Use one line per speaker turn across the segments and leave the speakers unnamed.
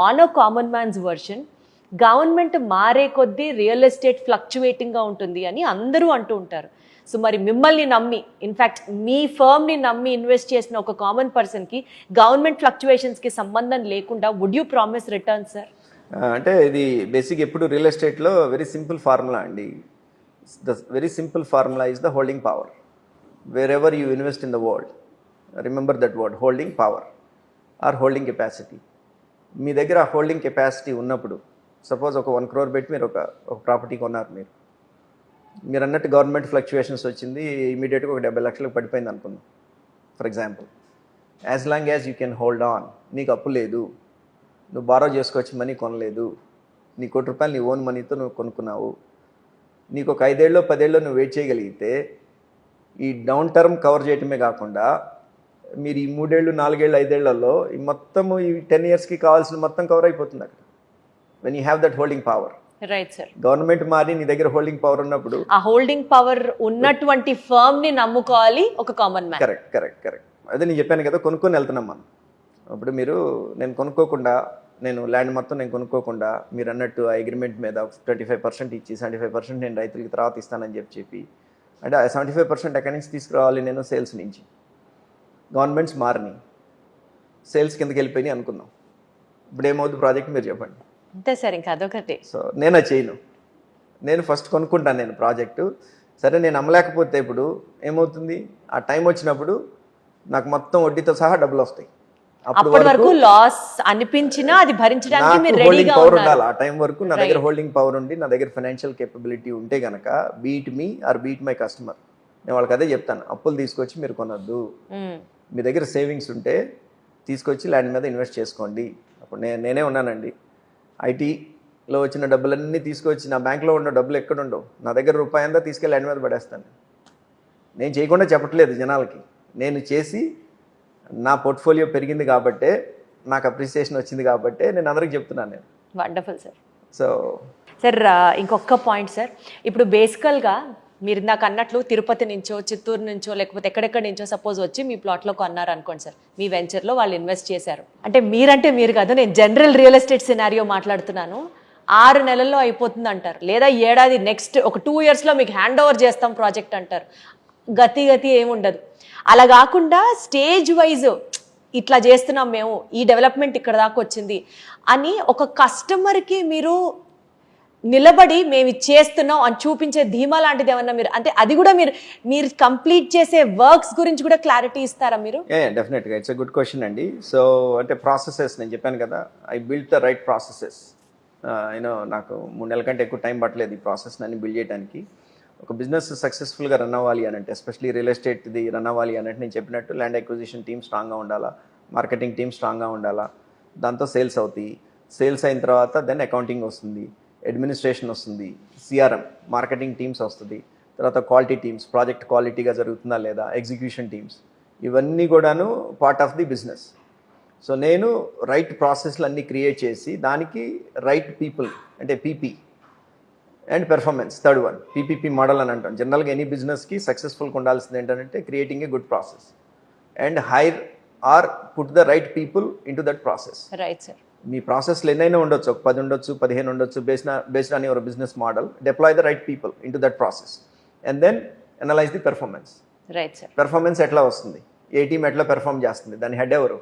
On a common man's version government మారే కొద్దీ real estate ఫ్లక్చువేటింగ్గా ఉంటుంది అని అందరూ అంటూ ఉంటారు. సో మరి మిమ్మల్ని నమ్మి, ఇన్ఫ్యాక్ట్ మీ ఫర్మ్ని నమ్మి ఇన్వెస్ట్ చేసిన ఒక కామన్ పర్సన్కి గవర్నమెంట్ ఫ్లక్చువేషన్స్కి సంబంధం లేకుండా would you promise return sir?
అంటే ఇది బేసిక్ ఎప్పుడు రియల్ ఎస్టేట్లో వెరీ సింపుల్ ఫార్ములా అండి. The very simple formula is the holding power. Wherever you invest in the world, remember that word, holding power or holding capacity. మీ దగ్గర ఆ holding capacity ఉన్నప్పుడు, suppose ఒక 1 crore పెట్టి మీరు ఒక ప్రాపర్టీ కొన్నారు, మీరు అన్నట్టు గవర్నమెంట్ ఫ్లక్చువేషన్స్ వచ్చింది, ఇమీడియట్గా ఒక 70 లక్షలకు పడిపోయింది అనుకుందాం for example. As long as you can hold on, నీకు అప్పు లేదు, నువ్వు బారో చేసుకోవచ్చు, మనీ కొనలేదు, నీ ₹1 కోటి నీ ఓన్ మనీతో నువ్వు కొనుక్కున్నావు, నీకు ఒక 5 ఏళ్ళలో 10 ఏళ్ళలో నువ్వు వెయిట్ చేయగలిగితే ఈ డౌన్ టర్మ్ కవర్ చేయటమే కాకుండా మీరు ఈ 3 ఏళ్ళు 4 ఏళ్ళు 5 ఏళ్లలో ఈ మొత్తము ఈ 10 yearsకి కావాల్సిన మొత్తం కవర్ అయిపోతుంది అక్కడ, when you have that holding power.
Right sir.
Government మారి నీ దగ్గర హోల్డింగ్ పవర్ ఉన్నప్పుడు
ఆ హోల్డింగ్ పవర్ ఉన్నటువంటి ఫర్మ్ ని నమ్ముకోవాలి ఒక common man.
Correct correct correct. అదే నేను చెప్పాను కదా, కొనుక్కొని వెళ్తున్నాం మనం. అప్పుడు నేను కొనుక్కోకుండా, నేను ల్యాండ్ మొత్తం నేను కొనుక్కోకుండా, మీరు అన్నట్టు ఆ అగ్రిమెంట్ మీద 25% ఇచ్చి 75% నేను రైతులకి తర్వాత ఇస్తానని చెప్పి, అంటే ఆ 75% ఎక్కడి నుంచి తీసుకురావాలి? నేను సేల్స్ నుంచి. గవర్నమెంట్స్ మారినాయి, సేల్స్ కిందకి వెళ్ళిపోయినాయి అనుకుందాం. ఇప్పుడు ఏమవుతుంది ప్రాజెక్ట్ మీరు చెప్పండి.
అంతే సార్, ఇంకా అదొకటి.
సో నేను అది చేయను. నేను ఫస్ట్ కొనుక్కుంటాను నేను ప్రాజెక్టు. సరే నేను అమ్మలేకపోతే ఇప్పుడు ఏమవుతుంది? ఆ టైం వచ్చినప్పుడు నాకు మొత్తం వడ్డీతో సహా డబ్బులు వస్తాయి.
అప్పటి వరకు లాస్ అనిపించినా అది భరించడానికి మీరు రెడీగా
ఉండాలి. ఆ టైం వరకు నా దగ్గర హోల్డింగ్ పవర్ ఉండి, నా దగ్గర ఫైనాన్షియల్ కేపబిలిటీ ఉంటే గనక, beat me or beat my customer. నేను వాళ్ళకి అదే చెప్తాను, అప్పులు తీసుకొచ్చి మీరు కొనొద్దు, మీ దగ్గర సేవింగ్స్ ఉంటే తీసుకొచ్చి ల్యాండ్ మీద ఇన్వెస్ట్ చేసుకోండి. అప్పుడు నేనే ఉన్నానండి, ఐటీలో వచ్చిన డబ్బులన్నీ తీసుకొచ్చి నా బ్యాంక్లో ఉన్న డబ్బులు ఎక్కడుండవు, నా దగ్గర రూపాయి అంతా తీసుకెళ్ళి ల్యాండ్ మీద పడేస్తాను. నేను చేయకుండా చెప్పట్లేదు జనాలకి, నేను చేసి నా పోర్ట్ఫోలియో పెరిగింది కాబట్టే, నాకు అప్రిసియేషన్ వచ్చింది కాబట్టే నేను అందరికి చెప్తున్నాను నేను.
Wonderful sir.
సో
సార్ ఇంకొక పాయింట్ సార్, ఇప్పుడు బేసికల్గా మీరు నాకు అన్నట్లు తిరుపతి నుంచో, చిత్తూరు నుంచో, లేకపోతే ఎక్కడెక్కడి నుంచో సపోజ్ వచ్చి మీ ప్లాట్లో కొన్నారు అనుకోండి సార్, మీ వెంచర్లో వాళ్ళు ఇన్వెస్ట్ చేశారు అంటే మీరు కాదు, నేను జనరల్ రియల్ ఎస్టేట్ సినారియో మాట్లాడుతున్నాను. 6 నెలల్లో అయిపోతుంది అంటారు, లేదా ఏడాది నెక్స్ట్ ఒక 2 yearsలో మీకు హ్యాండ్ ఓవర్ చేస్తాం ప్రాజెక్ట్ అంటారు. గతి ఏముండదు. అలా కాకుండా స్టేజ్ వైజ్ ఇట్లా చేస్తున్నాం మేము, ఈ డెవలప్మెంట్ ఇక్కడ దాకా వచ్చింది అని ఒక కస్టమర్కి మీరు నిలబడి మేము ఇది చేస్తున్నాం అని చూపించే ధీమా లాంటిది ఏమన్నా మీరు, అంటే అది కూడా మీరు కంప్లీట్ చేసే వర్క్స్ గురించి కూడా క్లారిటీ ఇస్తారా మీరు?
డెఫినెట్గా, ఇట్స్ ఎ గుడ్ క్వశ్చన్ అండి. సో అంటే ప్రాసెసెస్ నేను చెప్పాను కదా, I build the right processes. నాకు 3 నెలల కంటే ఎక్కువ టైం పట్టలేదు ఈ ప్రాసెస్ అన్ని బిల్డ్ చేయడానికి. ఒక బిజినెస్ సక్సెస్ఫుల్గా రన్ అవ్వాలి అని అంటే, ఎస్పెషలీ రియల్ ఎస్టేట్ది రన్ అవ్వాలి అని అంటే, నేను చెప్పినట్టు ల్యాండ్ అక్విజిషన్ టీమ్ స్ట్రాంగ్గా ఉండాలా, మార్కెటింగ్ టీమ్ స్ట్రాంగ్గా ఉండాలా, దాంతో సేల్స్ అవుతాయి. సేల్స్ అయిన తర్వాత దెన్ అకౌంటింగ్ వస్తుంది, అడ్మినిస్ట్రేషన్ వస్తుంది, సిఆర్ఎం మార్కెటింగ్ టీమ్స్ వస్తుంది, తర్వాత క్వాలిటీ టీమ్స్, ప్రాజెక్ట్ క్వాలిటీగా జరుగుతుందా లేదా, ఎగ్జిక్యూషన్ టీమ్స్, ఇవన్నీ కూడాను part of the business. So నేను రైట్ ప్రాసెస్లు అన్నీ క్రియేట్ చేసి, దానికి రైట్ పీపుల్ అంటే PP and performance, third one PPP model అని అంటాం. జనరల్గా ఎనీ బిజినెస్కి సక్సెస్ఫుల్గా ఉండాల్సింది ఏంటంటే creating a good process and hire or put the right people into that process.
Right sir.
మీ ప్రాసెస్లు ఎన్నైనా ఉండొచ్చు, ఒక 10 ఉండొచ్చు, 15 ఉండొచ్చు, based on your business model. Deploy the right people into that process and then analyse the performance.
Right sir.
Performance ఎట్లా వస్తుంది, ఏ team ఎట్లా పెర్ఫార్మ్ చేస్తుంది, దాని హెడ్ ఎవరు?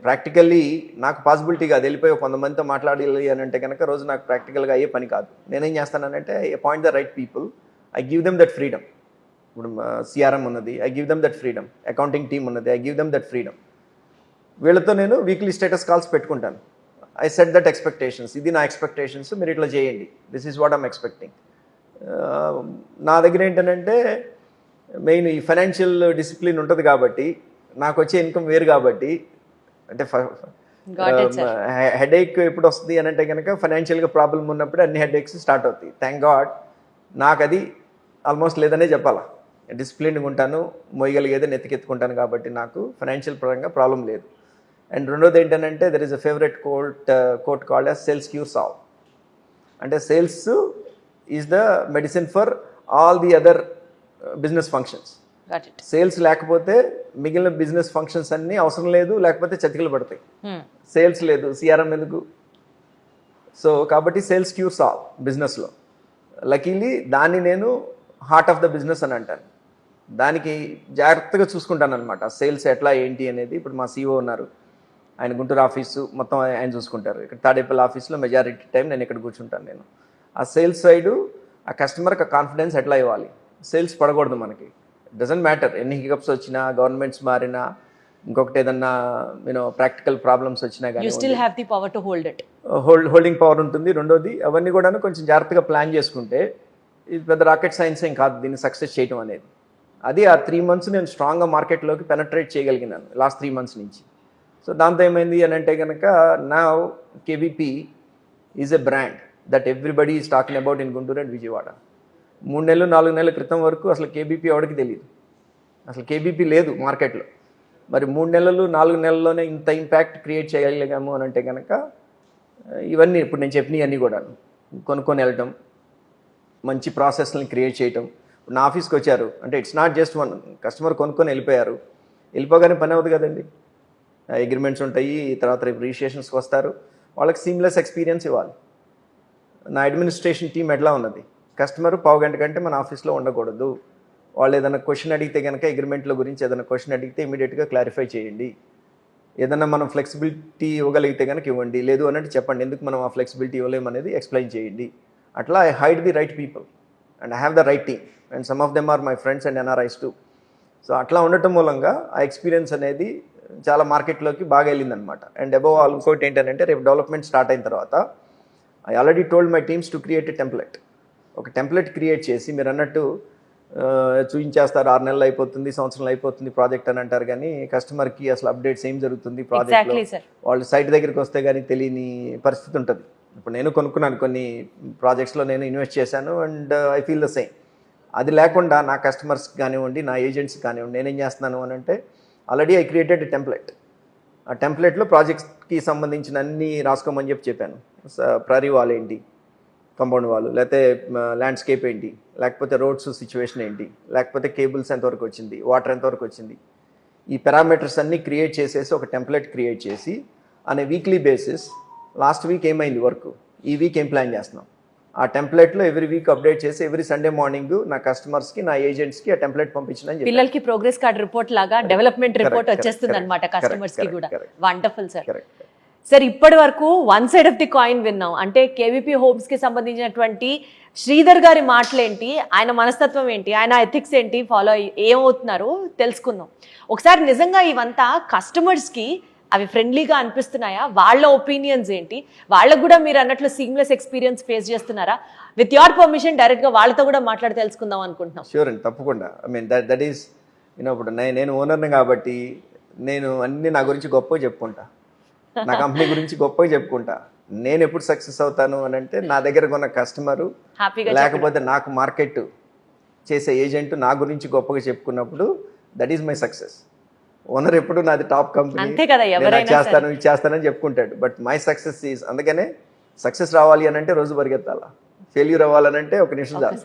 ప్రాక్టికల్లీ నాకు పాసిబిలిటీగా అది వెళ్ళిపోయి కొంతమందితో మాట్లాడాలి అని అంటే కనుక రోజు నాకు ప్రాక్టికల్గా అయ్యే పని కాదు. నేనేం చేస్తానంటే appoint the right people, I give them that freedom. ఇప్పుడు సిఆర్ఎం ఉన్నది, I give them that freedom. Accounting team ఉన్నది, I give them that freedom. వీళ్ళతో నేను వీక్లీ స్టేటస్ కాల్స్ పెట్టుకుంటాను. ఐ సెట్ దట్ ఎక్స్పెక్టేషన్స్, ఇది నా ఎక్స్పెక్టేషన్స్, మీరు ఇట్లా చేయండి, this is what I'm expecting. నా దగ్గర ఏంటంటే మెయిన్ ఈ ఫైనాన్షియల్ డిసిప్లిన్ ఉంటుంది కాబట్టి, నాకు వచ్చే ఇన్కమ్ వేరు కాబట్టి, అంటే హెడేక్ ఎప్పుడు వస్తుంది అని అంటే కనుక ఫైనాన్షియల్గా ప్రాబ్లం ఉన్నప్పుడు అన్ని హెడేక్స్ స్టార్ట్ అవుతాయి. థ్యాంక్ గాడ్ నాకు అది ఆల్మోస్ట్ లేదనే చెప్పాలా. డిసిప్లిన్గా ఉంటాను, మోయగలిగేదే నెత్తికెత్తుకుంటాను కాబట్టి నాకు ఫైనాన్షియల్ పరంగా ప్రాబ్లం లేదు. అండ్ రెండోది ఏంటంటే there is a favourite quote called as sales cures all. అంటే sales is the medicine for all the other business functions.
Got it.
Sales లేకపోతే మిగిలిన బిజినెస్ ఫంక్షన్స్ అన్నీ అవసరం లేదు, లేకపోతే చతికిలు పడతాయి. సేల్స్ లేదు, సిఆర్ఎం ఎందుకు? సో కాబట్టి సేల్స్ క్యూర్స్ ఆల్ బిజినెస్లో. లకీలీ దాన్ని నేను హార్ట్ ఆఫ్ ద బిజినెస్ అని అంటాను. దానికి జాగ్రత్తగా చూసుకుంటాను అనమాట. సేల్స్ ఎట్లా ఏంటి అనేది. ఇప్పుడు మా CEO ఉన్నారు, ఆయన గుంటూరు ఆఫీసు మొత్తం ఆయన చూసుకుంటారు. ఇక్కడ తాడేపల్లి ఆఫీస్లో మెజారిటీ టైం నేను ఇక్కడ కూర్చుంటాను. నేను ఆ సేల్స్ సైడు ఆ కస్టమర్కి కాన్ఫిడెన్స్ ఎట్లా ఇవ్వాలి, సేల్స్ పడకూడదు మనకి. డజంట్ మ్యాటర్ ఎన్ని హికప్స్ వచ్చినా, గవర్నమెంట్స్ మారినా, ఇంకొకటి ఏదన్నా ప్రాక్టికల్ ప్రాబ్లమ్స్ వచ్చినా
You
కానీ
still have the power to hold it.
Holding power ఉంటుంది. రెండోది అవన్నీ కూడా కొంచెం జాగ్రత్తగా ప్లాన్ చేసుకుంటే ఇది పెద్ద రాకెట్ సైన్స్ ఏం కాదు దీన్ని సక్సెస్ చేయడం అనేది. అది ఆ 3 months నేను స్ట్రాంగ్గా మార్కెట్లోకి పెనట్రేట్ చేయగలిగినాను లాస్ట్ 3 months నుంచి. సో దాంతో ఏమైంది అని అంటే కనుక నా KBP is a brand that everybody is talking about in Guntur and Vijayawada. 3 నెలలు 4 నెలల క్రితం వరకు అసలు కేబీపీ ఎవరికి తెలియదు, అసలు కేబీపీ లేదు మార్కెట్లో. మరి 3 నెలలు 4 నెలల్లోనే ఇంత ఇంపాక్ట్ క్రియేట్ చేయగలిగాము అని అంటే కనుక ఇవన్నీ ఇప్పుడు నేను చెప్పినవి అన్నీ కూడా కొనుక్కొని వెళ్ళటం, మంచి ప్రాసెస్ని క్రియేట్ చేయటం. నా ఆఫీస్కి వచ్చారు అంటే it's not just one customer కొనుక్కొని వెళ్ళిపోయారు, వెళ్ళిపోగానే పని అవుతుంది కదండి. అగ్రిమెంట్స్ ఉంటాయి, తర్వాత రేపు రిజిస్ట్రేషన్స్కి వస్తారు, వాళ్ళకి సీమ్లెస్ ఎక్స్పీరియన్స్ ఇవ్వాలి. నా అడ్మినిస్ట్రేషన్ టీం ఎట్లా ఉన్నది, కస్టమర్ పావు గంట కంటే మన ఆఫీస్లో ఉండకూడదు. వాళ్ళు ఏదైనా క్వశ్చన్ అడిగితే కనుక అగ్రిమెంట్ల గురించి ఏదైనా క్వశ్చన్ అడిగితే ఇమీడియట్గా క్లారిఫై చేయండి. ఏదన్నా మనం ఫ్లెక్సిబిలిటీ ఇవ్వగలిగితే కనుక ఇవ్వండి, లేదు అన్నట్టు చెప్పండి ఎందుకు మనం ఆ ఫ్లెక్సిబిలిటీ ఇవ్వలేమనేది ఎక్స్ప్లెయిన్ చేయండి. అట్లా I hired the right people and I have the right team and some of them are my friends and NRIs too. So అట్లా ఉండటం మూలంగా ఆ ఎక్స్పీరియన్స్ అనేది చాలా మార్కెట్లోకి బాగా వెళ్ళిందనమాట. అండ్ అబౌవ్ ఆల్ ఇంకోటి ఏంటంటే రేపు డెవలప్మెంట్ స్టార్ట్ అయిన తర్వాత I already told my teams to create a template. ఒక టెంప్లెట్ క్రియేట్ చేసి మీరు అన్నట్టు చూపించేస్తారు 6 నెలలు అయిపోతుంది, సంవత్సరాలు అయిపోతుంది ప్రాజెక్ట్ అని అంటారు, కానీ కస్టమర్కి అసలు అప్డేట్స్ ఏం జరుగుతుంది ప్రాజెక్ట్లో వాళ్ళు సైట్ దగ్గరికి వస్తే కానీ తెలియని పరిస్థితి ఉంటుంది. ఇప్పుడు నేను కొనుక్కున్నాను కొన్ని ప్రాజెక్ట్స్లో, నేను ఇన్వెస్ట్ చేశాను and I feel the same. అది లేకుండా నా కస్టమర్స్కి కానివ్వండి, నా ఏజెంట్స్కి కానివ్వండి, నేనేం చేస్తున్నాను అని అంటే already I created a template. ఆ టెంప్లెట్లో ప్రాజెక్ట్స్కి సంబంధించిన అన్నీ రాసుకోమని చెప్పాను. ప్రరీ వాల్ ఏంటి, కంపౌండ్ వాళ్ళు, లేకపోతే ల్యాండ్స్కేప్ ఏంటి, లేకపోతే రోడ్స్ సిచ్యువేషన్ ఏంటి, లేకపోతే కేబుల్స్ ఎంతవరకు వచ్చింది, వాటర్ ఎంతవరకు వచ్చింది, ఈ పారామీటర్స్ అన్నీ క్రియేట్ చేసేసి ఒక టెంప్లెట్ క్రియేట్ చేసి అనే వీక్లీ బేసిస్ లాస్ట్ వీక్ ఏమైంది వర్క్, ఈ వీక్ ఏం ప్లాన్ చేస్తున్నాం, ఆ టెంప్లెట్లో ఎవ్రీ వీక్ అప్డేట్ చేసి ఎవ్రీ సండే మార్నింగ్ నా కస్టమర్స్కి, నా ఏజెంట్స్కి ఆ టెంప్లెట్ పంపించిన
పిల్లలకి ప్రోగ్రెస్ కార్డ్ రిపోర్ట్ లాగా డెవలప్మెంట్ రిపోర్ట్ వచ్చేస్తుంది అనమాట కస్టమర్స్ కి కూడా. Wonderful sir. సార్ ఇప్పటి వరకు one side of the coin విన్నాం, అంటే కేవీపీ హోమ్స్ కి సంబంధించినటువంటి శ్రీధర్ గారి మాటలేంటి, ఆయన మనస్తత్వం ఏంటి, ఆయన ఎథిక్స్ ఏంటి, ఫాలో ఏమవుతున్నారు తెలుసుకుందాం. ఒకసారి నిజంగా ఇవంతా కస్టమర్స్కి అవి ఫ్రెండ్లీగా అనిపిస్తున్నాయా, వాళ్ళ ఒపీనియన్స్ ఏంటి, వాళ్ళకు కూడా మీరు అన్నట్లు సీమ్లెస్ ఎక్స్పీరియన్స్ ఫేస్ చేస్తున్నారా? విత్ యువర్ పర్మిషన్ డైరెక్ట్గా వాళ్ళతో కూడా మాట్లాడి తెలుసుకుందాం అనుకుంటున్నాం.
షూర్ అండి, తప్పకుండా. ఐ మీన్ దట్ ఈస్ ఇప్పుడు నేను ఓనర్ని కాబట్టి నేను అన్ని నా గురించి గొప్పగా చెప్పుకుంటా, నా కంపెనీ గురించి గొప్పగా చెప్పుకుంటా. నేను ఎప్పుడు సక్సెస్ అవుతాను అని అంటే నా దగ్గర ఉన్న కస్టమరు, లేకపోతే నాకు మార్కెట్ చేసే ఏజెంట్ నా గురించి గొప్పగా చెప్పుకున్నప్పుడు that is my success. Owner ఎప్పుడు నాది టాప్ కంపెనీ, చేస్తాను ఇది చేస్తానని చెప్పుకుంటాడు, బట్ మై సక్సెస్ ఈజ్. అందుకనే సక్సెస్ రావాలి అని అంటే రోజు పరిగెత్తాలా, ఫెయిల్యూర్ అవ్వాలనంటే ఒక నిమిషం చాలు.